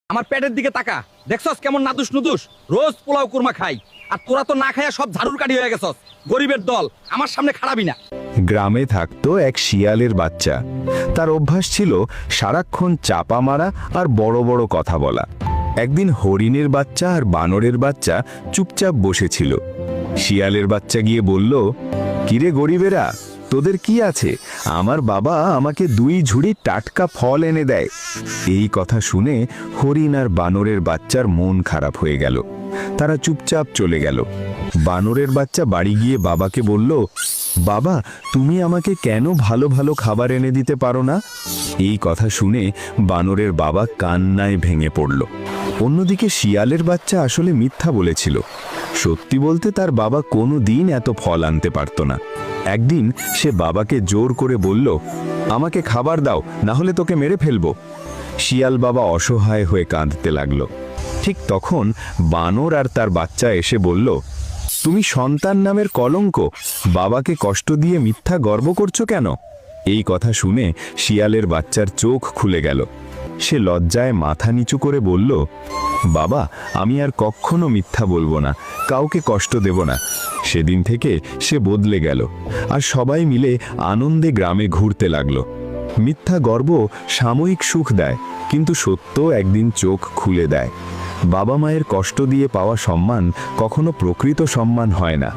আমার পেটের দিকে তাকা, দেখছস কেমন নাদুস নুদুস, রোজ পোলাও কুরমা খাই, আর তোরা তো না খাইয়া সব ঝাড়ুর কাঠি হয়ে গেছস। গরিবের দল, আমার সামনে খারাপি না। গ্রামে থাকতো এক শিয়ালের বাচ্চা। তার অভ্যাস ছিল সারাক্ষণ চাপা মারা আর বড় বড় কথা বলা। একদিন হরিণের বাচ্চা আর বানরের বাচ্চা চুপচাপ বসেছিল। শিয়ালের বাচ্চা গিয়ে বলল, কিরে গরিবেরা, তোদের কি আছে? আমার বাবা আমাকে 2 ঝুড়ি টাটকা ফল এনে দেয়। এই কথা শুনে হরিণ আর বানরের বাচ্চার মন খারাপ হয়ে গেল। তারা চুপচাপ চলে গেল। বানরের বাচ্চা বাড়ি গিয়ে বাবাকে বলল, বাবা, তুমি আমাকে কেন ভালো ভালো খাবার এনে দিতে পারো না? এই কথা শুনে বানরের বাবা কান্নায় ভেঙে পড়ল। অন্যদিকে শিয়ালের বাচ্চা আসলে মিথ্যা বলেছিল। সত্যি বলতে তার বাবা কোনো দিন এত ফল আনতে পারত না। একদিন সে বাবাকে জোর করে বলল, আমাকে খাবার দাও, না হলে তোকে মেরে ফেলবো। শিয়াল বাবা অসহায় হয়ে কাঁদতে লাগলো। ঠিক তখন বানর আর তার বাচ্চা এসে বলল, তুমি সন্তান নামের কলঙ্ক, বাবাকে কষ্ট দিয়ে মিথ্যা গর্ব করছো কেন? এই কথা শুনে শিয়ালের বাচ্চার চোখ খুলে গেল। সে লজ্জায় মাথা নিচু করে বলল, বাবা, আমি আর কখনো মিথ্যা বলবো না, কাউকে কষ্ট দেব না। সেদিন থেকে সে বদলে গেল, আর সবাই মিলে আনন্দে গ্রামে ঘুরতে লাগলো। মিথ্যা গর্ব সাময়িক সুখ দেয়, কিন্তু সত্য একদিন চোখ খুলে দেয়। বাবা মায়ের কষ্ট দিয়ে পাওয়া সম্মান কখনো প্রকৃত সম্মান হয় না।